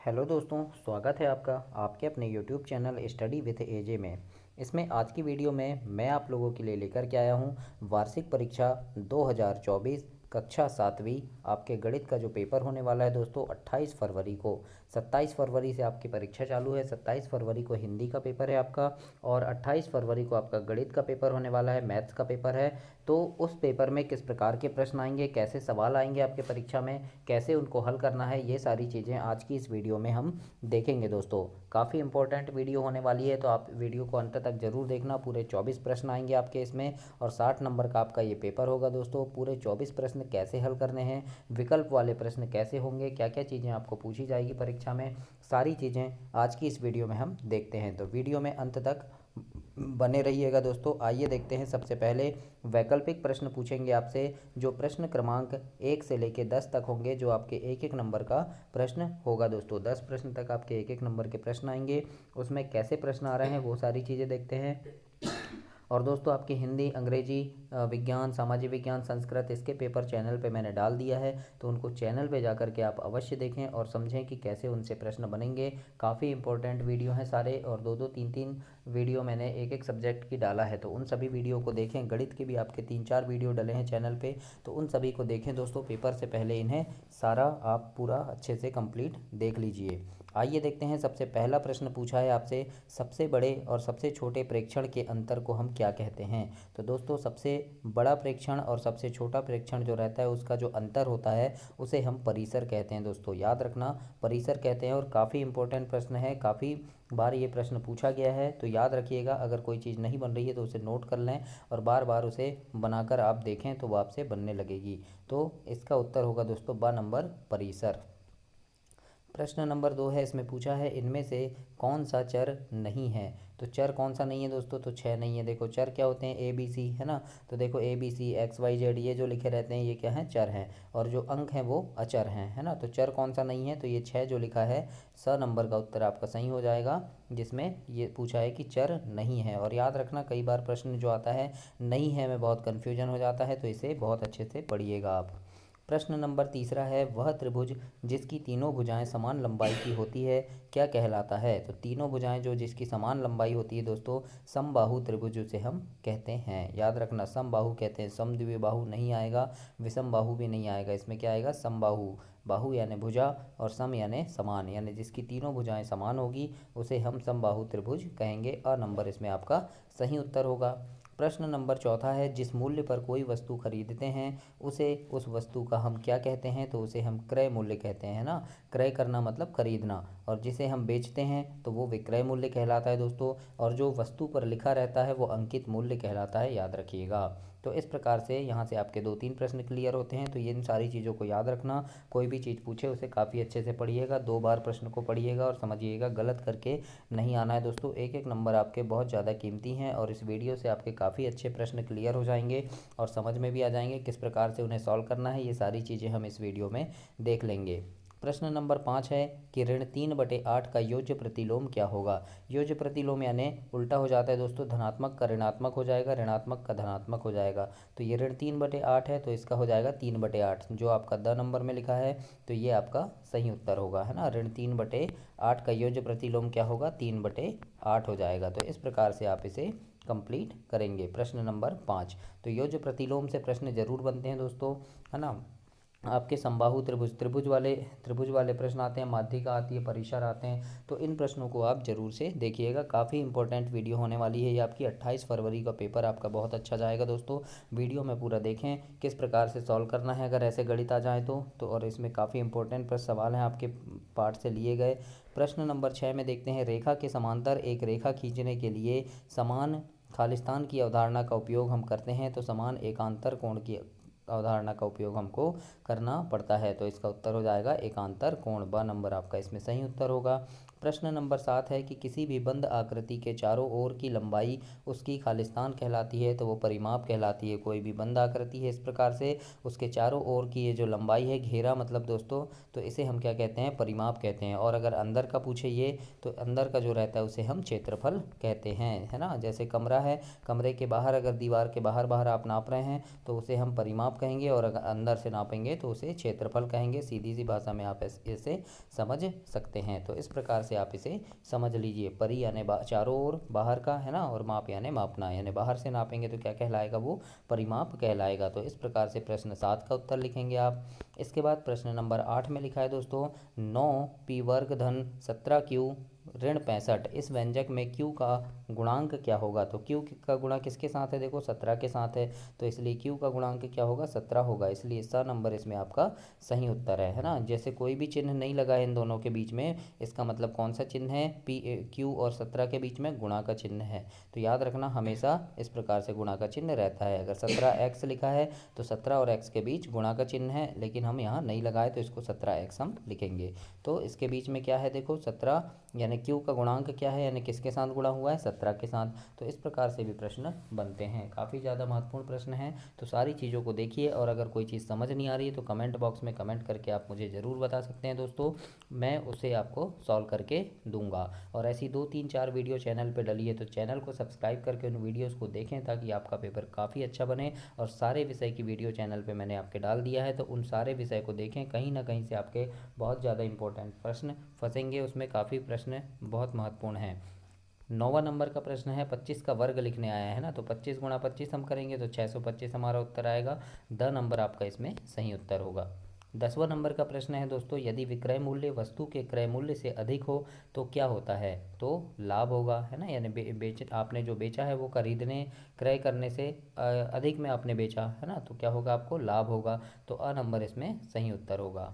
Hello दोस्तों, स्वागत है आपका आपके अपने यूट्यूब चैनल स्टडी विथ एजे में। इसमें आज की वीडियो में मैं आप लोगों के लिए लेकर के आया हूं वार्षिक परीक्षा 2024 कक्षा 7वीं। आपके गणित का जो पेपर होने वाला है दोस्तों 28 फरवरी को। 27 फरवरी से आपकी परीक्षा चालू है। 27 फरवरी को हिंदी का पेपर है आपका, और 28 फरवरी को आपका गणित का पेपर होने वाला है, मैथ्स का पेपर है। तो उस पेपर में किस प्रकार के प्रश्न आएंगे, कैसे सवाल आएंगे आपके परीक्षा में, कैसे उनको हल करना है, ये सारी चीज़ें आज की इस वीडियो में हम देखेंगे दोस्तों। काफ़ी इंपॉर्टेंट वीडियो होने वाली है, तो आप वीडियो को अंत तक जरूर देखना। पूरे 24 प्रश्न आएंगे आपके इसमें, और 60 नंबर का आपका ये पेपर होगा दोस्तों। पूरे 24 प्रश्न कैसे हल करने हैं, विकल्प वाले प्रश्न कैसे होंगे, क्या क्या चीज़ें आपको पूछी जाएगी परीक्षा में, सारी चीज़ें आज की इस वीडियो में हम देखते हैं। तो वीडियो में अंत तक बने रहिएगा दोस्तों। आइए देखते हैं। सबसे पहले वैकल्पिक प्रश्न पूछेंगे आपसे, जो प्रश्न क्रमांक 1 से लेकर 10 तक होंगे, जो आपके एक एक नंबर का प्रश्न होगा दोस्तों। 10 प्रश्न तक आपके एक एक नंबर के प्रश्न आएंगे। उसमें कैसे प्रश्न आ रहे हैं वो सारी चीज़ें देखते हैं। और दोस्तों आपकी हिंदी, अंग्रेजी, विज्ञान, सामाजिक विज्ञान, संस्कृत, इसके पेपर चैनल पे मैंने डाल दिया है, तो उनको चैनल पे जा करके आप अवश्य देखें और समझें कि कैसे उनसे प्रश्न बनेंगे। काफ़ी इंपॉर्टेंट वीडियो हैं सारे, और दो दो तीन तीन वीडियो मैंने एक एक सब्जेक्ट की डाला है, तो उन सभी वीडियो को देखें। गणित के भी आपके 3-4 वीडियो डले हैं चैनल पे, तो उन सभी को देखें दोस्तों। पेपर से पहले इन्हें सारा आप पूरा अच्छे से कंप्लीट देख लीजिए। आइए देखते हैं। सबसे पहला प्रश्न पूछा है आपसे, सबसे बड़े और सबसे छोटे प्रेक्षण के अंतर को हम क्या कहते हैं। तो दोस्तों सबसे बड़ा प्रेक्षण और सबसे छोटा प्रेक्षण जो रहता है, उसका जो अंतर होता है उसे हम परिसर कहते हैं दोस्तों। याद रखना, परिसर कहते हैं। और काफ़ी इंपॉर्टेंट प्रश्न है, काफ़ी बार ये प्रश्न पूछा गया है, तो याद रखिएगा। अगर कोई चीज़ नहीं बन रही है तो उसे नोट कर लें, और बार बार उसे बनाकर आप देखें तो वो आपसे बनने लगेगी। तो इसका उत्तर होगा दोस्तों ब नंबर, परिसर। प्रश्न नंबर 2 है, इसमें पूछा है इनमें से कौन सा चर नहीं है। तो चर कौन सा नहीं है दोस्तों, तो 6 नहीं है। देखो चर क्या होते हैं, ए बी सी, है ना। तो देखो A B C X Y Z ये जो लिखे रहते हैं ये क्या है, चर हैं। और जो अंक हैं वो अचर हैं, है ना। तो चर कौन सा नहीं है, तो ये 6 जो लिखा है, स नंबर का उत्तर आपका सही हो जाएगा, जिसमें ये पूछा है कि चर नहीं है। और याद रखना, कई बार प्रश्न जो आता है नहीं है में बहुत कन्फ्यूजन हो जाता है, तो इसे बहुत अच्छे से पढ़िएगा आप। प्रश्न नंबर 3 है, वह त्रिभुज जिसकी तीनों भुजाएं समान लंबाई की होती है क्या कहलाता है। तो तीनों भुजाएं जो जिसकी समान लंबाई होती है दोस्तों, समबाहु त्रिभुज उसे हम कहते हैं। याद रखना, समबाहु कहते हैं, समद्विबाहु नहीं आएगा, विषम बाहु भी नहीं आएगा। इसमें क्या आएगा, समबाहु। बाहु यानी भुजा, और सम यानी समान, यानी जिसकी तीनों भुजाएं समान होगी उसे हम समबाहु त्रिभुज कहेंगे। अ नंबर इसमें आपका सही उत्तर होगा। प्रश्न नंबर 4 है, जिस मूल्य पर कोई वस्तु खरीदते हैं उसे उस वस्तु का हम क्या कहते हैं। तो उसे हम क्रय मूल्य कहते हैं, है ना। क्रय करना मतलब खरीदना, और जिसे हम बेचते हैं तो वो विक्रय मूल्य कहलाता है दोस्तों। और जो वस्तु पर लिखा रहता है वो अंकित मूल्य कहलाता है, याद रखिएगा। तो इस प्रकार से यहाँ से आपके 2-3 प्रश्न क्लियर होते हैं। तो ये इन सारी चीज़ों को याद रखना, कोई भी चीज़ पूछे उसे काफ़ी अच्छे से पढ़िएगा, 2 बार प्रश्न को पढ़िएगा और समझिएगा, गलत करके नहीं आना है दोस्तों। एक एक नंबर आपके बहुत ज़्यादा कीमती हैं, और इस वीडियो से आपके काफ़ी अच्छे प्रश्न क्लियर हो जाएंगे और समझ में भी आ जाएंगे किस प्रकार से उन्हें सॉल्व करना है। ये सारी चीज़ें हम इस वीडियो में देख लेंगे। प्रश्न नंबर 5 है कि ऋण 3/8 का योज्य प्रतिलोम क्या होगा। योज्य प्रतिलोम यानी उल्टा हो जाता है दोस्तों, धनात्मक का ऋणात्मक हो जाएगा, ऋणात्मक का धनात्मक हो जाएगा। तो ये ऋण 3/8 है, तो इसका हो जाएगा 3/8, जो आपका द नंबर में लिखा है। तो ये आपका सही उत्तर होगा, है ना। ऋण 3/8 का योज्य प्रतिलोम क्या होगा, 3/8 हो जाएगा। तो इस प्रकार से आप इसे कंप्लीट करेंगे। प्रश्न नंबर 5, तो योज्य प्रतिलोम से प्रश्न जरूर बनते हैं दोस्तों, है ना। आपके समबाहु त्रिभुज, त्रिभुज वाले प्रश्न आते हैं, माध्यिका आती है, परिसर आते हैं। तो इन प्रश्नों को आप जरूर से देखिएगा। काफ़ी इंपॉर्टेंट वीडियो होने वाली है ये आपकी। 28 फरवरी का पेपर आपका बहुत अच्छा जाएगा दोस्तों। वीडियो में पूरा देखें किस प्रकार से सॉल्व करना है, अगर ऐसे गणित आ जाए तो। और इसमें काफ़ी इंपॉर्टेंट प्रश्न सवाल हैं आपके पार्ट से लिए गए। प्रश्न नंबर 6 में देखते हैं, रेखा के समांतर एक रेखा खींचने के लिए समान खालिस्तान की अवधारणा का उपयोग हम करते हैं। तो समान एकांतर कोण की अवधारणा का उपयोग हमको करना पड़ता है। तो इसका उत्तर हो जाएगा एकांतर कोण, ब नंबर आपका इसमें सही उत्तर होगा। प्रश्न नंबर 7 है कि किसी भी बंद आकृति के चारों ओर की लंबाई उसकी खालिस्तान कहलाती है। तो वो परिमाप कहलाती है। कोई भी बंद आकृति है इस प्रकार से, उसके चारों ओर की ये जो लंबाई है, घेरा मतलब दोस्तों, तो इसे हम क्या कहते हैं, परिमाप कहते हैं। और अगर अंदर का पूछे ये, तो अंदर का जो रहता है उसे हम क्षेत्रफल कहते हैं, है ना। जैसे कमरा है, कमरे के बाहर अगर दीवार के बाहर बाहर आप नाप रहे हैं तो उसे हम परिमाप कहेंगे, और अगर अंदर से नापेंगे तो उसे क्षेत्रफल कहेंगे। सीधी सी भाषा में आप इसे समझ सकते हैं। तो इस प्रकार से आप इसे समझ लीजिए। परी यानी चारों ओर बाहर का, है ना, और माप यानी मापना, यानी बाहर से नापेंगे तो क्या कहलाएगा, वो परिमाप कहलाएगा। तो इस प्रकार से प्रश्न 7 का उत्तर लिखेंगे आप। इसके बाद प्रश्न नंबर 8 में लिखा है दोस्तों, 9p² धन 17q ऋण 65, इस व्यंजक में q का गुणांक क्या होगा। तो q का गुणा किसके साथ है, देखो 17 के साथ है, तो इसलिए q का गुणांक क्या होगा, 17 होगा। इसलिए सा नंबर इसमें आपका सही उत्तर है ना। जैसे कोई भी चिन्ह नहीं लगा है इन दोनों के बीच में, इसका मतलब कौन सा चिन्ह है, q और 17 के बीच में गुणा का चिन्ह है। तो याद रखना हमेशा इस प्रकार से गुणा का चिन्ह रहता है। अगर 17x लिखा है तो 17 और x के बीच गुणा का चिन्ह है, लेकिन हम यहाँ नहीं लगाए तो इसको 17x हम लिखेंगे। तो इसके बीच में क्या है, देखो 17 यानी q का गुणांक क्या है, यानी किसके साथ गुणा हुआ है, 17 के साथ। तो इस प्रकार से भी प्रश्न बनते हैं। काफ़ी ज़्यादा महत्वपूर्ण प्रश्न हैं। तो सारी चीज़ों को देखिए, और अगर कोई चीज़ समझ नहीं आ रही है तो कमेंट बॉक्स में कमेंट करके आप मुझे ज़रूर बता सकते हैं दोस्तों, मैं उसे आपको सॉल्व करके दूंगा। और ऐसी 2-3-4 वीडियो चैनल पर डली है, तो चैनल को सब्सक्राइब करके उन वीडियोज़ को देखें, ताकि आपका पेपर काफ़ी अच्छा बने। और सारे विषय की वीडियो चैनल पर मैंने आपके डाल दिया है, तो उन सारे विषय को देखें। कहीं ना कहीं से आपके बहुत ज़्यादा इंपॉर्टेंट प्रश्न फंसेंगे, उसमें काफ़ी प्रश्न बहुत महत्वपूर्ण हैं। 9वां नंबर का प्रश्न है, 25 का वर्ग लिखने आया है ना, तो 25 गुणा 25 हम करेंगे तो 625 हमारा उत्तर आएगा। द नंबर आपका इसमें सही उत्तर होगा। 10वां नंबर का प्रश्न है दोस्तों, यदि विक्रय मूल्य वस्तु के क्रय मूल्य से अधिक हो तो क्या होता है। तो लाभ होगा, है ना, यानी आपने जो बेचा है वो खरीदने क्रय करने से अधिक में आपने बेचा है ना, तो क्या होगा, आपको लाभ होगा। तो अ नंबर इसमें सही उत्तर होगा।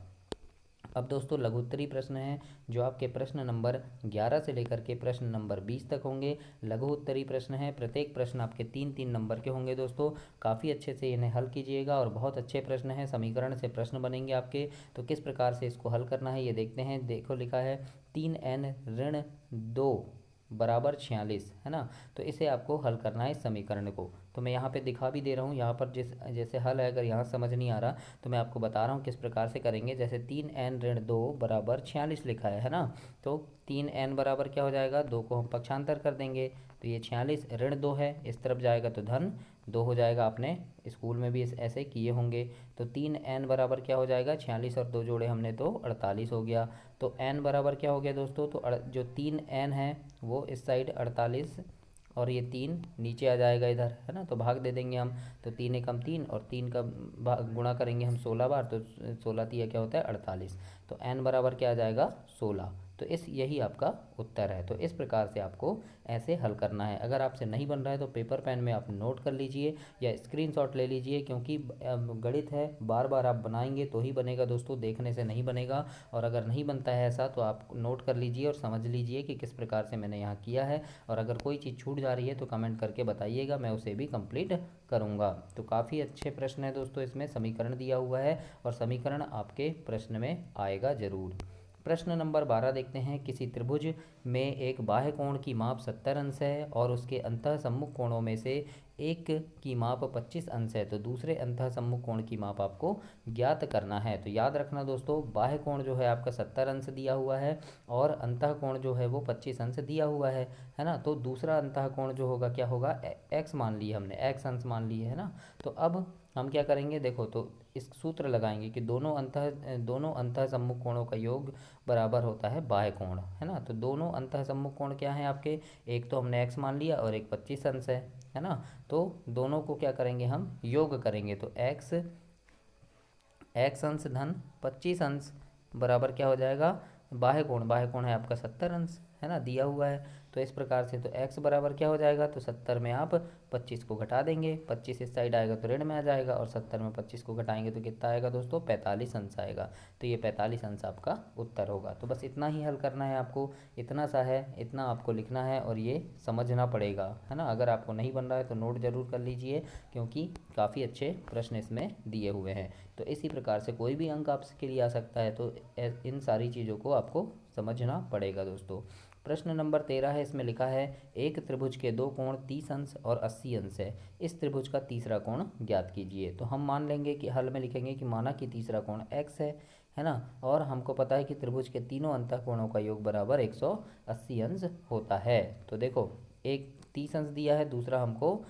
अब दोस्तों लघु उत्तरी प्रश्न हैं, जो आपके प्रश्न नंबर 11 से लेकर के प्रश्न नंबर 20 तक होंगे। लघु उत्तरी प्रश्न हैं, प्रत्येक प्रश्न आपके 3-3 नंबर के होंगे दोस्तों। काफ़ी अच्छे से इन्हें हल कीजिएगा, और बहुत अच्छे प्रश्न हैं, समीकरण से प्रश्न बनेंगे आपके। तो किस प्रकार से इसको हल करना है ये देखते हैं। देखो लिखा है 3n ऋण 2 बराबर 46, है ना। तो इसे आपको हल करना है इस समीकरण को। तो मैं यहाँ पे दिखा भी दे रहा हूँ, यहाँ पर जैसे हल है, अगर यहाँ समझ नहीं आ रहा तो मैं आपको बता रहा हूँ किस प्रकार से करेंगे। जैसे 3n ऋण 2 बराबर 46 लिखा है ना, तो 3n बराबर क्या हो जाएगा, 2 को हम पक्षांतर कर देंगे, तो ये 46 ऋण 2 है, इस तरफ जाएगा तो धन 2 हो जाएगा। आपने स्कूल में भी ऐसे किए होंगे। तो 3n बराबर क्या हो जाएगा, 46 और 2 जोड़े हमने तो 48 हो गया। तो n बराबर क्या हो गया दोस्तों, तो जो 3n है वो इस साइड 48, और ये 3 नीचे आ जाएगा इधर, है ना, तो भाग दे देंगे हम। तो 3 एकम 3, और 3 का गुणा करेंगे हम 16 बार, तो 16 तिया क्या होता है, 48। तो n बराबर क्या आ जाएगा, 16। तो यही आपका उत्तर है। तो इस प्रकार से आपको ऐसे हल करना है। अगर आपसे नहीं बन रहा है तो पेपर पेन में आप नोट कर लीजिए या स्क्रीनशॉट ले लीजिए, क्योंकि गणित है, बार बार आप बनाएंगे तो ही बनेगा दोस्तों, देखने से नहीं बनेगा। और अगर नहीं बनता है ऐसा तो आप नोट कर लीजिए और समझ लीजिए कि किस प्रकार से मैंने यहाँ किया है। और अगर कोई चीज़ छूट जा रही है तो कमेंट करके बताइएगा, मैं उसे भी कंप्लीट करूँगा। तो काफ़ी अच्छे प्रश्न है दोस्तों, इसमें समीकरण दिया हुआ है, और समीकरण आपके प्रश्न में आएगा ज़रूर। प्रश्न नंबर 12 देखते हैं। किसी त्रिभुज में एक बाह्य कोण की माप 70 अंश है, और उसके अंतः सम्मुख कोणों में से एक की माप 25 अंश है, तो दूसरे अंतः सम्मुख कोण की माप आपको ज्ञात करना है। तो याद रखना दोस्तों, बाह्य कोण जो है आपका 70 अंश दिया हुआ है, और अंतः कोण जो है वो 25 अंश दिया हुआ है ना। तो दूसरा अंतः कोण जो होगा क्या होगा, एक्स मान लिए हमने, एक्स अंश मान लिए, है ना। तो अब हम क्या करेंगे, देखो, तो इस सूत्र लगाएंगे कि दोनों अंतः सम्मुख कोणों का योग बराबर होता है बाह्य कोण, है ना। तो दोनों अंतः सम्मुख कोण क्या है आपके, एक तो हमने x मान लिया और एक 25 अंश है ना। तो दोनों को क्या करेंगे, हम योग करेंगे। तो x अंश धन 25 अंश बराबर क्या हो जाएगा, बाह्य कोण है आपका 70 अंश, है ना, दिया हुआ है। तो इस प्रकार से तो x बराबर क्या हो जाएगा, तो 70 में आप 25 को घटा देंगे, 25 इस साइड आएगा तो ऋण में आ जाएगा, और 70 में 25 को घटाएंगे तो कितना आएगा दोस्तों, 45 अंश आएगा। तो ये 45 अंश आपका उत्तर होगा। तो बस इतना ही हल करना है आपको, इतना सा है, इतना आपको लिखना है, और ये समझना पड़ेगा, है ना। अगर आपको नहीं बन रहा है तो नोट ज़रूर कर लीजिए, क्योंकि काफ़ी अच्छे प्रश्न इसमें दिए हुए हैं। तो इसी प्रकार से कोई भी अंक आपके लिए आ सकता है, तो इन सारी चीज़ों को आपको समझना पड़ेगा दोस्तों। प्रश्न नंबर 13 है, इसमें लिखा है एक त्रिभुज के दो कोण 30 अंश और 80 अंश है, इस त्रिभुज का तीसरा कोण ज्ञात कीजिए। तो हम मान लेंगे कि हल में लिखेंगे कि माना कि तीसरा कोण x है ना, और हमको पता है कि त्रिभुज के तीनों अंतः कोणों का योग बराबर 180 अंश होता है। तो देखो, एक 30 अंश दिया है, दूसरा हमको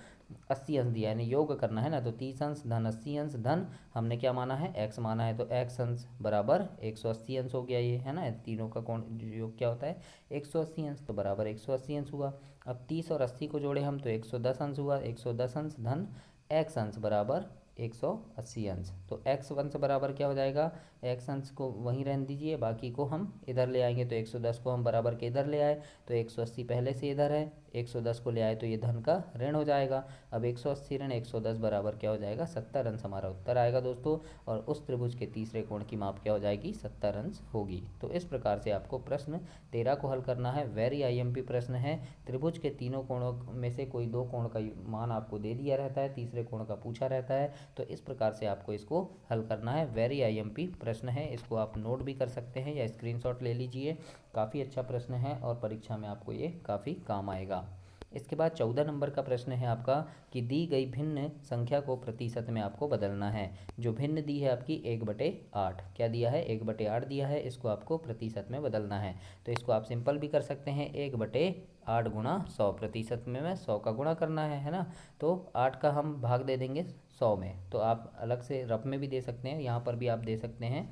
80 अंश दिया है, यानी योग करना है ना, तो 30 अंश धन 80 अंश धन हमने क्या माना है, x माना है, तो x अंश बराबर 180 अंश हो गया, ये है ना, तीनों का कोण योग क्या होता है 180 अंश, तो बराबर 180 अंश हुआ। अब 30 और 80 को जोड़े हम तो 110 अंश हुआ, 110 अंश धन x अंश बराबर 180 अंश। तो x अंश बराबर क्या हो जाएगा, x अंश को वहीं रहने दीजिए, बाकी को हम इधर ले आएंगे, तो 110 को हम बराबर के इधर ले आए, तो 180 पहले से इधर है, 110 को ले आए तो ये धन का ऋण हो जाएगा। अब 180 ऋण 110 बराबर क्या हो जाएगा 70 अंश, हमारा उत्तर आएगा दोस्तों। और उस त्रिभुज के तीसरे कोण की माप क्या हो जाएगी 70 अंश होगी। तो इस प्रकार से आपको प्रश्न 13 को हल करना है। वेरी आईएमपी प्रश्न है। त्रिभुज के तीनों कोणों में से कोई दो कोण का मान आपको दे दिया रहता है, तीसरे कोण का पूछा रहता है, तो इस प्रकार से आपको इसको हल करना है। वेरी आईएमपी प्रश्न है, इसको आप नोट भी कर सकते हैं या स्क्रीनशॉट ले लीजिए। काफ़ी अच्छा प्रश्न है और परीक्षा में आपको ये काफ़ी काम आएगा। इसके बाद 14 नंबर का प्रश्न है आपका कि दी गई भिन्न संख्या को प्रतिशत में आपको बदलना है। जो भिन्न दी है आपकी 1/8, क्या दिया है 1/8 दिया है, इसको आपको प्रतिशत में बदलना है। तो इसको आप सिंपल भी कर सकते हैं, 1/8 गुणा 100, प्रतिशत में 100 का गुणा करना है ना, तो 8 का हम भाग दे देंगे 100 में, तो आप अलग से रफ में भी दे सकते हैं, यहाँ पर भी आप दे सकते हैं।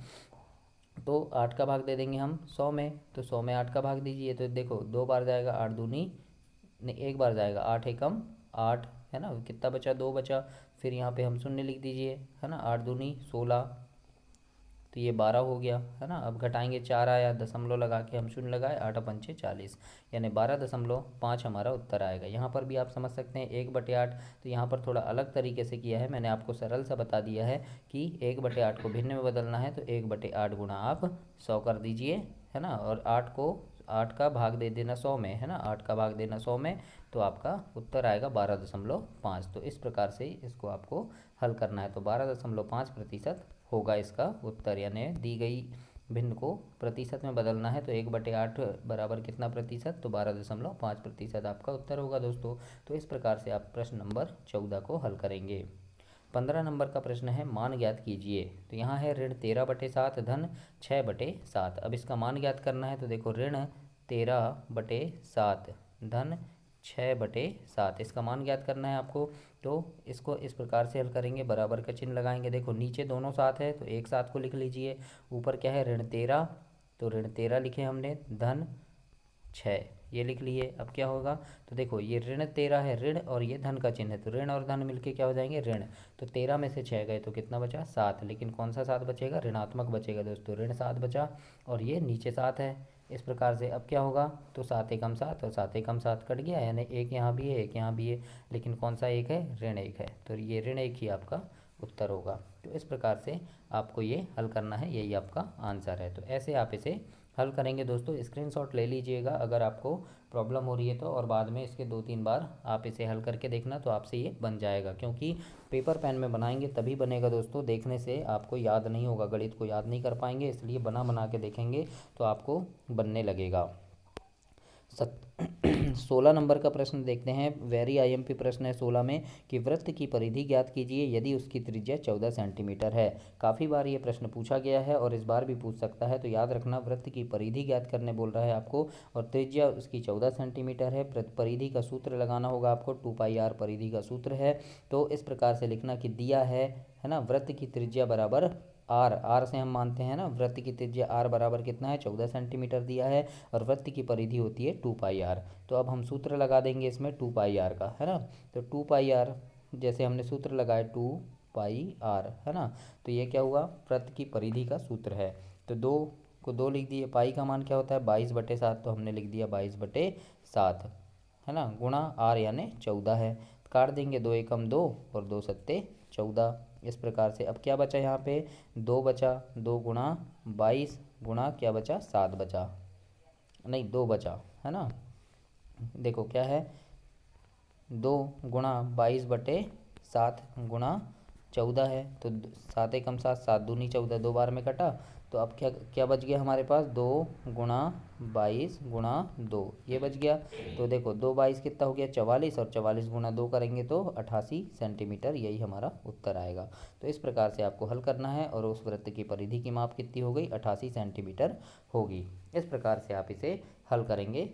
तो 8 का भाग दे देंगे हम 100 में, तो 100 में 8 का भाग दीजिए, तो देखो 2 बार जाएगा 8 दूनी, नहीं 1 बार जाएगा 8 एकम 8, है ना, कितना बचा 2 बचा, फिर यहाँ पे हम शून्य लिख दीजिए, है ना, 8 दूनी 16, तो ये 12 हो गया, है ना। अब घटाएंगे 4 आया, दशमलव लगा के हम शून्य लगाए, 8 पंचे 40, यानी 12.5 हमारा उत्तर आएगा। यहाँ पर भी आप समझ सकते हैं 1/8, तो यहाँ पर थोड़ा अलग तरीके से किया है, मैंने आपको सरल सा बता दिया है कि 1/8 को भिन्न में बदलना है, तो 1/8 गुणा आप 100 कर दीजिए, है ना, और 8 का भाग दे देना 100 में, है ना, 8 का भाग देना 100 में, तो आपका उत्तर आएगा 12.5। तो इस प्रकार से इसको आपको हल करना है, तो 12.5% होगा इसका उत्तर, यानी दी गई भिन्न को प्रतिशत में बदलना है, तो 1/8 बराबर कितना प्रतिशत, तो 12.5% आपका उत्तर होगा दोस्तों। तो इस प्रकार से आप प्रश्न नंबर 14 को हल करेंगे। 15 नंबर का प्रश्न है मान ज्ञात कीजिए। तो यहाँ है ऋण 13/7 धन 6/7। अब इसका मान ज्ञात करना है, तो देखो ऋण 13/7 धन 6/7, इसका मान ज्ञात करना है आपको। तो इसको इस प्रकार से हल करेंगे, बराबर का चिन्ह लगाएंगे, देखो नीचे दोनों साथ है तो एक साथ को लिख लीजिए, ऊपर क्या है ऋण 13, तो ऋण 13 लिखे हमने, धन 6 ये लिख लिए। अब क्या होगा, तो देखो ये ऋण 13 है ऋण, और ये धन का चिन्ह है, तो ऋण और धन मिलके क्या हो जाएंगे ऋण, तो 13 में से 6 गए तो कितना बचा 7, लेकिन कौन सा 7 बचेगा, ऋणात्मक बचेगा दोस्तों, ऋण 7 बचा, और ये नीचे 7 है। इस प्रकार से अब क्या होगा, तो 7 एकम 7 और 7 एकम 7 कट गया, यानी एक यहाँ भी है एक यहाँ भी है, लेकिन कौन सा एक है, ऋण 1 है, तो ये ऋण 1 ही आपका उत्तर होगा। तो इस प्रकार से आपको ये हल करना है, यही आपका आंसर है। तो ऐसे आप इसे हल करेंगे दोस्तों, स्क्रीनशॉट ले लीजिएगा अगर आपको प्रॉब्लम हो रही है तो, और बाद में इसके 2-3 बार आप इसे हल करके देखना, तो आपसे ये बन जाएगा, क्योंकि पेपर पेन में बनाएंगे तभी बनेगा दोस्तों, देखने से आपको याद नहीं होगा, गणित को याद नहीं कर पाएंगे, इसलिए बना बना के देखेंगे तो आपको बनने लगेगा। 16 नंबर का प्रश्न देखते हैं, वेरी आईएमपी प्रश्न है 16 में कि वृत्त की परिधि ज्ञात कीजिए यदि उसकी त्रिज्या 14 सेंटीमीटर है। काफ़ी बार ये प्रश्न पूछा गया है और इस बार भी पूछ सकता है, तो याद रखना वृत्त की परिधि ज्ञात करने बोल रहा है आपको, और त्रिज्या उसकी 14 सेंटीमीटर है। परिधि का सूत्र लगाना होगा आपको, 2πr परिधि का सूत्र है। तो इस प्रकार से लिखना कि दिया है ना, वृत्त की त्रिज्या बराबर आर से हम मानते हैं ना, वृत्त की त्रिज्या आर बराबर कितना है 14 सेंटीमीटर दिया है, और वृत्त की परिधि होती है 2πr। तो अब हम सूत्र लगा देंगे इसमें 2πr का, है ना, तो 2πr जैसे हमने सूत्र लगाया 2πr, है ना, तो ये क्या हुआ, वृत्त की परिधि का सूत्र है। तो 2 को 2 लिख दिए, पाई का मान क्या होता है 22/7, तो हमने लिख दिया 22/7, है ना, गुणा आर यानी 14 है, काट देंगे 2 एकम 2 और 2 सत्ते 14। इस प्रकार से अब क्या बचा यहाँ पे 2 बचा, 2 गुणा 22 गुणा क्या बचा 7 बचा, नहीं 2 बचा, है ना, देखो क्या है 2 गुणा 22/7 गुणा 14 है, तो 7 एकम 7, 7 दूनी 14, 2 बार में कटा, तो अब क्या क्या बच गया हमारे पास 2 गुणा 22 गुणा 2 ये बच गया। तो देखो 2 22 कितना हो गया 44, और 44 गुणा 2 करेंगे तो 88 सेंटीमीटर, यही हमारा उत्तर आएगा। तो इस प्रकार से आपको हल करना है, और उस वृत्त की परिधि की माप कितनी हो गई 88 सेंटीमीटर होगी। इस प्रकार से आप इसे हल करेंगे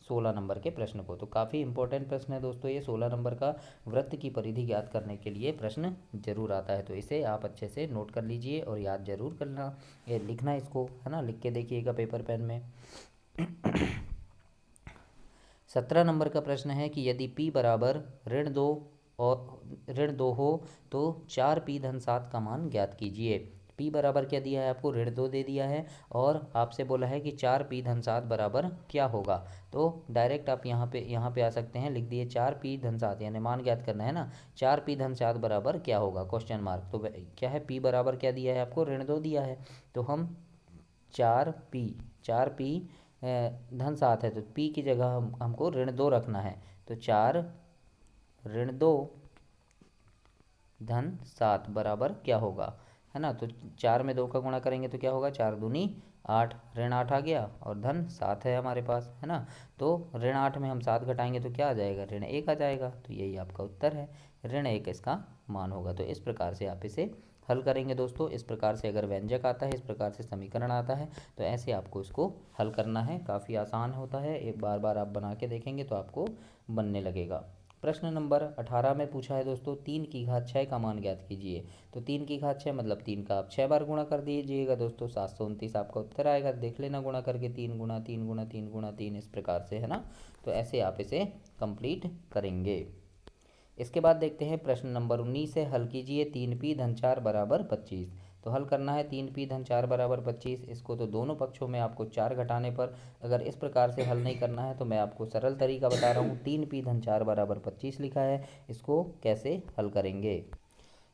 16 नंबर के प्रश्न को। तो काफ़ी इंपॉर्टेंट प्रश्न है दोस्तों ये। 16 नंबर का वृत्त की परिधि ज्ञात करने के लिए प्रश्न जरूर आता है, तो इसे आप अच्छे से नोट कर लीजिए और याद जरूर करना, ये लिखना इसको, है ना, लिख के देखिएगा पेपर पेन में। 17 नंबर का प्रश्न है कि यदि p बराबर ऋण 2 हो तो 4p-7 का मान ज्ञात कीजिए। p बराबर क्या दिया है आपको, ऋण 2 दे दिया है और आपसे बोला है कि 4p-7 बराबर क्या होगा। तो डायरेक्ट आप यहाँ पे आ सकते हैं, लिख दिए 4p-7, यानी मान ज्ञात करना है ना। 4p-7 बराबर क्या होगा, क्वेश्चन मार्क। तो क्या है, p बराबर क्या दिया है आपको, ऋण 2 दिया है। तो हम 4p-7 है, तो p की जगह हमको ऋण 2 रखना है। तो 4 ऋण 2-7 बराबर क्या होगा, है ना। तो 4 में 2 का गुणा करेंगे तो क्या होगा, 4 दूनी 8, ऋण 8 आ गया और धन 7 है हमारे पास, है ना। तो ऋण 8 में हम 7 घटाएंगे तो क्या आ जाएगा, ऋण 1 आ जाएगा। तो यही आपका उत्तर है, ऋण 1 इसका मान होगा। तो इस प्रकार से आप इसे हल करेंगे दोस्तों। इस प्रकार से अगर व्यंजक आता है, इस प्रकार से समीकरण आता है, तो ऐसे आपको इसको हल करना है। काफ़ी आसान होता है, एक बार बार आप बना के देखेंगे तो आपको बनने लगेगा। प्रश्न नंबर 18 में पूछा है दोस्तों, 3 की घात 6 का मान ज्ञात कीजिए। तो 3 की घात 6 मतलब 3 का आप 6 बार गुणा कर दीजिएगा दोस्तों, 729 आपका उत्तर आएगा। देख लेना गुणा करके, 3 गुणा 3 गुणा 3 गुणा 3, इस प्रकार से, है ना। तो ऐसे आप इसे कंप्लीट करेंगे। इसके बाद देखते हैं प्रश्न नंबर 19 है, हल कीजिए 3p-4 बराबर 25। तो हल करना है 3p-4 बराबर 25। इसको तो दोनों पक्षों में आपको 4 घटाने पर, अगर इस प्रकार से हल नहीं करना है तो मैं आपको सरल तरीका बता रहा हूँ। 3p-4 बराबर 25 लिखा है, इसको कैसे हल करेंगे।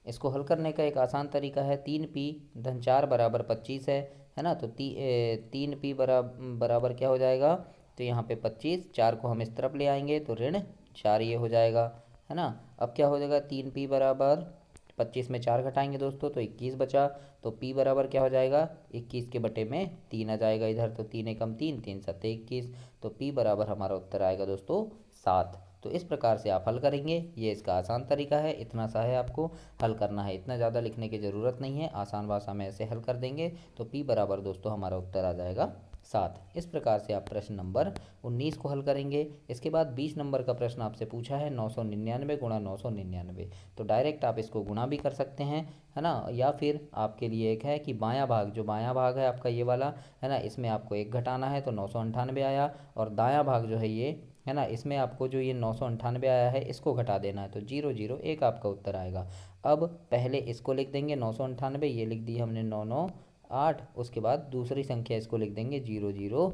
इसको हल करने का एक आसान तरीका है, 3p-4 बराबर 25 है ना। तो 3p बराबर क्या हो जाएगा, तो यहाँ पे 25, 4 को हम इस तरफ ले आएंगे तो ऋण 4 ये हो जाएगा, है ना। अब क्या हो जाएगा, 3p बराबर 25 में 4 घटाएंगे दोस्तों तो 21 बचा। तो p बराबर क्या हो जाएगा, 21 के बटे में 3 आ जाएगा इधर। तो 3 एकम 3, 3 सत्ते 21। तो p बराबर हमारा उत्तर आएगा दोस्तों 7। तो इस प्रकार से आप हल करेंगे, ये इसका आसान तरीका है। इतना सा है आपको हल करना है, इतना ज़्यादा लिखने की ज़रूरत नहीं है, आसान भाषा में ऐसे हल कर देंगे तो p बराबर दोस्तों हमारा उत्तर आ जाएगा 7। इस प्रकार से आप प्रश्न नंबर 19 को हल करेंगे। इसके बाद 20 नंबर का प्रश्न आपसे पूछा है 999 गुणा 999। तो डायरेक्ट आप इसको गुणा भी कर सकते हैं, है ना, या फिर आपके लिए एक है कि बायां भाग, जो बायां भाग है आपका ये वाला, है ना, इसमें आपको 1 घटाना है तो 998 आया। और दायां भाग जो है ये, है ना, इसमें आपको जो ये 998 आया है इसको घटा देना है तो 001 आपका उत्तर आएगा। अब पहले इसको लिख देंगे 998, ये लिख दी हमने 998, उसके बाद दूसरी संख्या इसको लिख देंगे 001।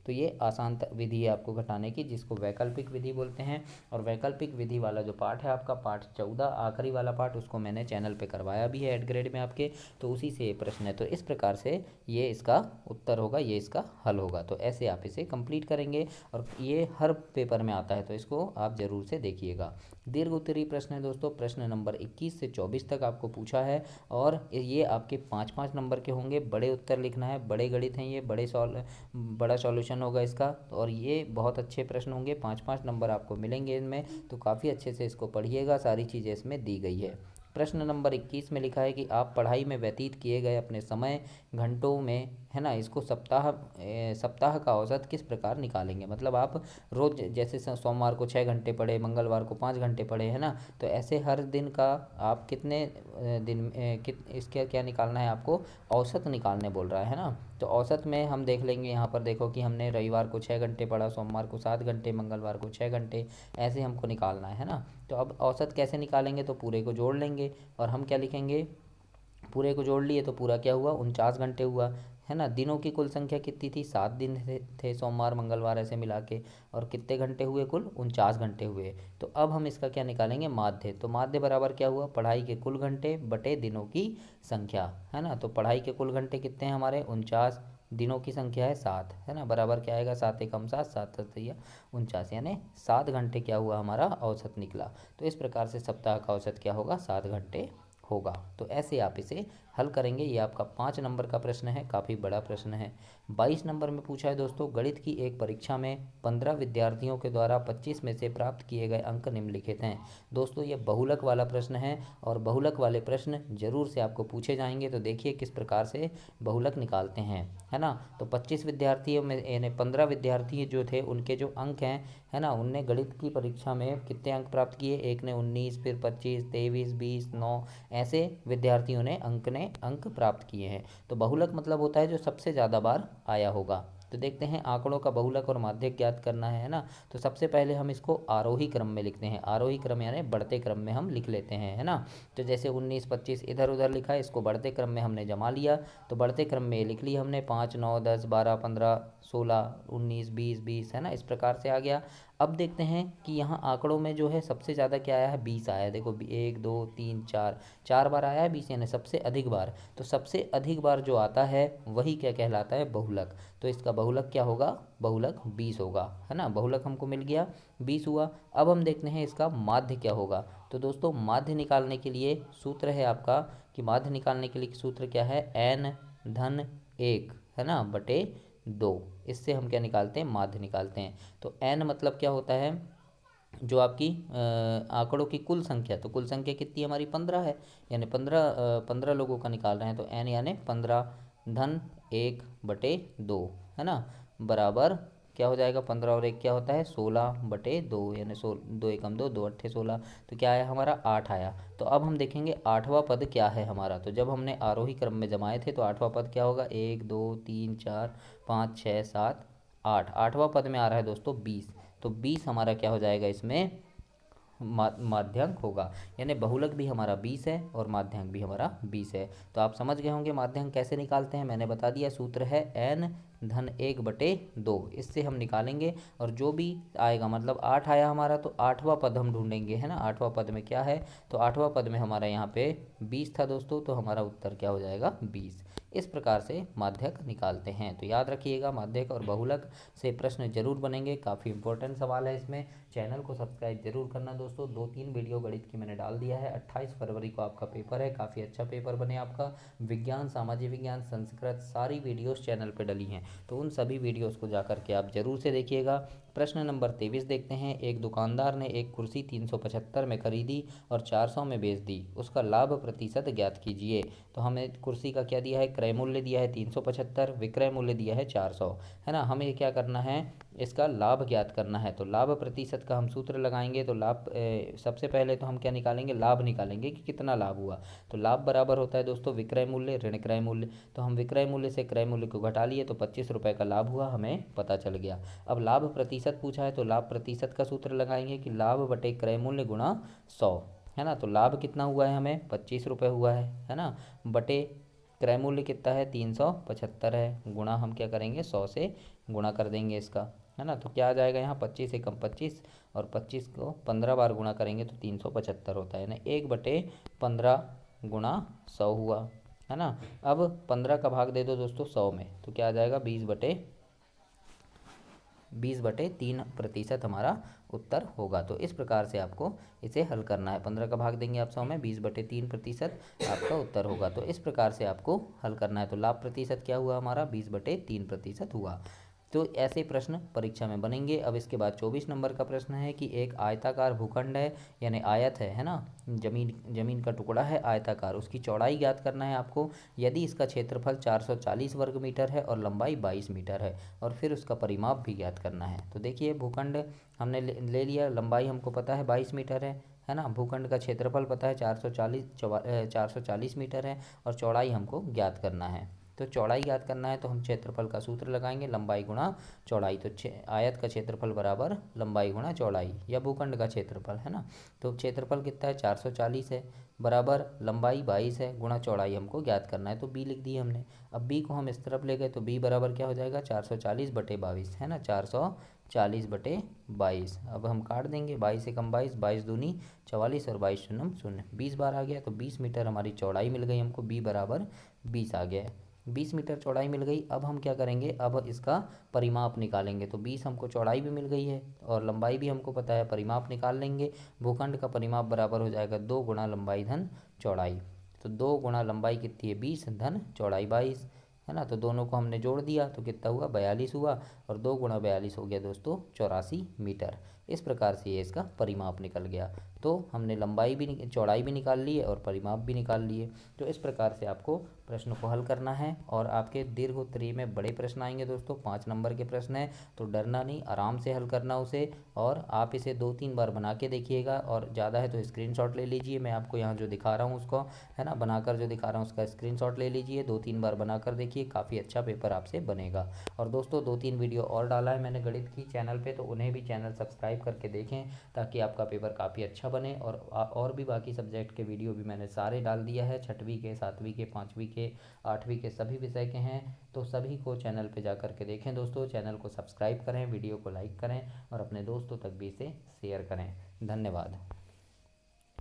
तो ये आसान विधि है आपको घटाने की, जिसको वैकल्पिक विधि बोलते हैं। और वैकल्पिक विधि वाला जो पार्ट है आपका, पार्ट 14 आखिरी वाला पार्ट, उसको मैंने चैनल पे करवाया भी है एड ग्रेड में आपके, तो उसी से ये प्रश्न है। तो इस प्रकार से ये इसका उत्तर होगा, ये इसका हल होगा। तो ऐसे आप इसे कंप्लीट करेंगे और ये हर पेपर में आता है, तो इसको आप ज़रूर से देखिएगा। दीर्घ उत्तरीय प्रश्न है दोस्तों, प्रश्न नंबर 21 से 24 तक आपको पूछा है और ये आपके 5-5 नंबर के होंगे। बड़े उत्तर लिखना है, बड़े गणित हैं ये, बड़ा सॉल्यूशन होगा इसका, और ये बहुत अच्छे प्रश्न होंगे। 5-5 नंबर आपको मिलेंगे इनमें, तो काफ़ी अच्छे से इसको पढ़िएगा, सारी चीज़ें इसमें दी गई है। प्रश्न नंबर 21 में लिखा है कि आप पढ़ाई में व्यतीत किए गए अपने समय घंटों में, है ना, इसको सप्ताह का औसत किस प्रकार निकालेंगे। मतलब आप रोज़ जैसे सोमवार को 6 घंटे पढ़े, मंगलवार को 5 घंटे पढ़े, है ना, तो ऐसे हर दिन का आप कितने इसका क्या निकालना है आपको, औसत निकालने बोल रहा है ना। तो औसत में हम देख लेंगे, यहाँ पर देखो कि हमने रविवार को 6 घंटे पढ़ा, सोमवार को 7 घंटे, मंगलवार को 6 घंटे, ऐसे हमको निकालना है ना। तो अब औसत कैसे निकालेंगे, तो पूरे को जोड़ लेंगे और हम क्या लिखेंगे, पूरे को जोड़ लिए तो पूरा क्या हुआ, 49 घंटे हुआ, है ना। दिनों की कुल संख्या कितनी थी, 7 दिन थे सोमवार मंगलवार ऐसे मिला के, और कितने घंटे हुए, कुल 49 घंटे हुए। तो अब हम इसका क्या निकालेंगे, माध्य। तो माध्य बराबर क्या हुआ, पढ़ाई के कुल घंटे बटे दिनों की संख्या, है ना। तो पढ़ाई के कुल घंटे कितने हैं हमारे, 49, दिनों की संख्या है 7, है ना, बराबर क्या आएगा, 7 एकम 7, 7 सतैया 49, यानी 7 घंटे क्या हुआ हमारा औसत निकला। तो इस प्रकार से सप्ताह का औसत क्या होगा, 7 घंटे होगा। तो ऐसे आप इसे हल करेंगे। ये आपका 5 नंबर का प्रश्न है, काफ़ी बड़ा प्रश्न है। 22 नंबर में पूछा है दोस्तों, गणित की एक परीक्षा में 15 विद्यार्थियों के द्वारा 25 में से प्राप्त किए गए अंक निम्नलिखित हैं। दोस्तों ये बहुलक वाला प्रश्न है और बहुलक वाले प्रश्न जरूर से आपको पूछे जाएंगे। तो देखिए किस प्रकार से बहुलक निकालते हैं, है ना। तो 25 विद्यार्थियों में यानी 15 विद्यार्थी जो थे उनके जो अंक हैं, है ना, उनने गणित की परीक्षा में कितने अंक प्राप्त किए, एक ने 19, फिर 25, 23, 20, 9, ऐसे विद्यार्थियों ने अंक प्राप्त किए हैं। तो बहुलक मतलब होता है जो सबसे ज़्यादा बार आया होगा। तो देखते हैं आंकड़ों का बहुलक और माध्यक ज्ञात करना है ना। तो सबसे पहले हम इसको आरोही क्रम में लिखते हैं, आरोही क्रम यानी बढ़ते क्रम में हम लिख लेते हैं, है ना। तो जैसे 19, 25 इधर उधर लिखा है, इसको बढ़ते क्रम में हमने जमा लिया। तो बढ़ते क्रम में लिख लिया हमने 5, 9, 10, 12, 15, 16, 19, 20, 20, है ना, इस प्रकार से आ गया। अब देखते हैं कि यहाँ आंकड़ों में जो है सबसे ज़्यादा क्या आया है, 20 आया है। देखो 1, 2, 3, 4, 4 बार आया है 20, यानी सबसे अधिक बार। तो सबसे अधिक बार जो आता है वही क्या कहलाता है, बहुलक। तो इसका बहुलक क्या होगा, बहुलक 20 होगा, है ना। बहुलक हमको मिल गया, 20 हुआ। अब हम देखते हैं इसका माध्य क्या होगा। तो दोस्तों माध्य निकालने के लिए सूत्र है आपका, कि माध्य निकालने के लिए सूत्र क्या है, n धन 1, है ना, बटे 2। इससे हम क्या निकालते हैं, माध्य निकालते हैं। तो n मतलब क्या होता है, जो आपकी आंकड़ों की कुल संख्या। तो कुल संख्या कितनी हमारी 15 है, यानी 15 लोगों का निकाल रहे हैं। तो n यानी 15 धन 1 बटे 2, है ना, बराबर क्या हो जाएगा, 15 और 1 क्या होता है, 16 बटे 2, यानी 2 एकम 2, 2 अट्ठे 16। तो क्या आया हमारा, 8 आया। तो अब हम देखेंगे आठवां पद क्या है हमारा। तो जब हमने आरोही क्रम में जमाए थे तो आठवां पद क्या होगा, 1, 2, 3, 4, 5, 6, 7, 8। आठवां पद में आ रहा है दोस्तों 20। तो 20 हमारा क्या हो जाएगा इसमें, माध्यांक होगा। यानी बहुलक भी हमारा 20 है और माध्यांक भी हमारा 20 है। तो आप समझ गए होंगे माध्यांक कैसे निकालते हैं, मैंने बता दिया। सूत्र है n धन 1 बटे 2, इससे हम निकालेंगे। और जो भी आएगा, मतलब 8 आया हमारा, तो आठवां पद हम ढूंढेंगे, है ना। आठवां पद में क्या है, तो आठवां पद में हमारा यहाँ पे 20 था दोस्तों। तो हमारा उत्तर क्या हो जाएगा, 20। इस प्रकार से माध्यक निकालते हैं। तो याद रखिएगा, माध्यक और बहुलक से प्रश्न जरूर बनेंगे, काफ़ी इंपॉर्टेंट सवाल है इसमें। चैनल को सब्सक्राइब जरूर करना दोस्तों। 2-3 वीडियो गणित की मैंने डाल दिया है। 28 फरवरी को आपका पेपर है, काफ़ी अच्छा पेपर बने आपका। विज्ञान, सामाजिक विज्ञान, संस्कृत, सारी वीडियोस चैनल पे डली हैं। तो उन सभी वीडियोस को जा करके आप जरूर से देखिएगा। प्रश्न नंबर 23 देखते हैं। एक दुकानदार ने एक कुर्सी 375 में खरीदी और 400 में बेच दी, उसका लाभ प्रतिशत ज्ञात कीजिए। तो हमें कुर्सी का क्या दिया है, क्रय मूल्य दिया है 375, विक्रय मूल्य दिया है 400, है ना। हमें क्या करना है, इसका लाभ ज्ञात करना है। तो लाभ प्रतिशत का हम सूत्र लगाएंगे। तो लाभ सबसे पहले तो हम क्या निकालेंगे, लाभ निकालेंगे कि कितना लाभ हुआ। तो लाभ बराबर होता है दोस्तों विक्रय मूल्य ऋण क्रय मूल्य। तो हम विक्रय मूल्य से क्रय मूल्य को घटा लिए, तो 25 रुपये का लाभ हुआ, हमें पता चल गया। अब लाभ प्रतिशत पूछा है, तो लाभ प्रतिशत का सूत्र लगाएंगे कि लाभ बटे क्रय मूल्य गुणा 100, है ना। तो लाभ कितना हुआ है, हमें 25 रुपये हुआ है ना, बटे क्रय मूल्य कितना है, 375 है, गुणा हम क्या करेंगे, 100 से गुणा कर देंगे इसका, है ना। तो क्या आ जाएगा यहाँ, 25 एकम 25, और 25 को 15 बार गुणा करेंगे तो 375 होता है ना। 1/15 गुणा 100 हुआ, है ना। अब 15 का भाग दे दो दोस्तों 100 में, तो क्या आ जाएगा, 20/3% हमारा उत्तर होगा। तो इस प्रकार से आपको इसे हल करना है। 15 का भाग देंगे आप 100 में, 20/3% आपका उत्तर होगा। तो इस प्रकार से आपको हल करना है। तो लाभ प्रतिशत क्या हुआ हमारा, 20/3% हुआ। तो ऐसे प्रश्न परीक्षा में बनेंगे। अब इसके बाद 24 नंबर का प्रश्न है कि एक आयताकार भूखंड है, यानी आयत है ना, जमीन का टुकड़ा है आयताकार, उसकी चौड़ाई ज्ञात करना है आपको। यदि इसका क्षेत्रफल 440 वर्ग मीटर है और लंबाई 22 मीटर है, और फिर उसका परिमाप भी ज्ञात करना है। तो देखिए भूखंड हमने ले लिया, लंबाई हमको पता है 22 मीटर है ना। भूखंड का क्षेत्रफल पता है 440 मीटर है, और चौड़ाई हमको ज्ञात करना है। तो चौड़ाई ज्ञात करना है, तो हम क्षेत्रफल का सूत्र लगाएंगे, लंबाई गुणा चौड़ाई। तो आयत का क्षेत्रफल बराबर लंबाई गुणा चौड़ाई, या भूखंड का क्षेत्रफल, है ना। तो क्षेत्रफल कितना है, 440 है, बराबर लंबाई 22 है, गुणा चौड़ाई हमको ज्ञात करना है। तो बी लिख दी हमने। अब बी को हम इस तरफ ले गए, तो बी बराबर क्या हो जाएगा, 440/22, है ना, 440/22। अब हम काट देंगे, 22 एकम 22, 22 दूनी 44, और 22 शून्यम 0, 20 बार आ गया। तो 20 मीटर हमारी चौड़ाई मिल गई हमको, बी बराबर 20 आ गया है। 20 मीटर चौड़ाई मिल गई। अब हम क्या करेंगे, अब इसका परिमाप निकालेंगे। तो 20 हमको चौड़ाई भी मिल गई है और लंबाई भी हमको पता है, परिमाप निकाल लेंगे। भूखंड का परिमाप बराबर हो जाएगा 2 गुणा लंबाई धन चौड़ाई। तो 2 गुणा लंबाई कितनी है 20 धन चौड़ाई 22, है ना। तो दोनों को हमने जोड़ दिया तो कितना हुआ 42 हुआ, और 2 गुणा 42 हो गया दोस्तों 84 मीटर। इस प्रकार से ये इसका परिमाप निकल गया। तो हमने लंबाई भी चौड़ाई भी निकाल ली है और परिमाप भी निकाल लिए। तो इस प्रकार से आपको प्रश्न को हल करना है। और आपके दीर्घ उत्तरीय में बड़े प्रश्न आएंगे दोस्तों, 5 नंबर के प्रश्न हैं, तो डरना नहीं, आराम से हल करना उसे। और आप इसे 2-3 बार बना के देखिएगा, और ज़्यादा है तो स्क्रीनशॉट ले लीजिए। मैं आपको यहाँ जो दिखा रहा हूँ उसको, है ना, बनाकर जो दिखा रहा हूँ उसका स्क्रीनशॉट ले लीजिए। 2-3 बार बनाकर देखिए, काफ़ी अच्छा पेपर आपसे बनेगा। और दोस्तों 2-3 वीडियो और डाला है मैंने गणित की चैनल पे, तो उन्हें भी चैनल सब्सक्राइब करके देखें, ताकि आपका पेपर काफ़ी अच्छा बने। और भी बाकी सब्जेक्ट के वीडियो भी मैंने सारे डाल दिया है, 6वीं के, 7वीं के, 5वीं के, 8वीं के, सभी विषय के हैं। तो सभी को चैनल पे जा कर के देखें दोस्तों। चैनल को सब्सक्राइब करें, वीडियो को लाइक करें, और अपने दोस्तों तक भी इसे शेयर करें। धन्यवाद।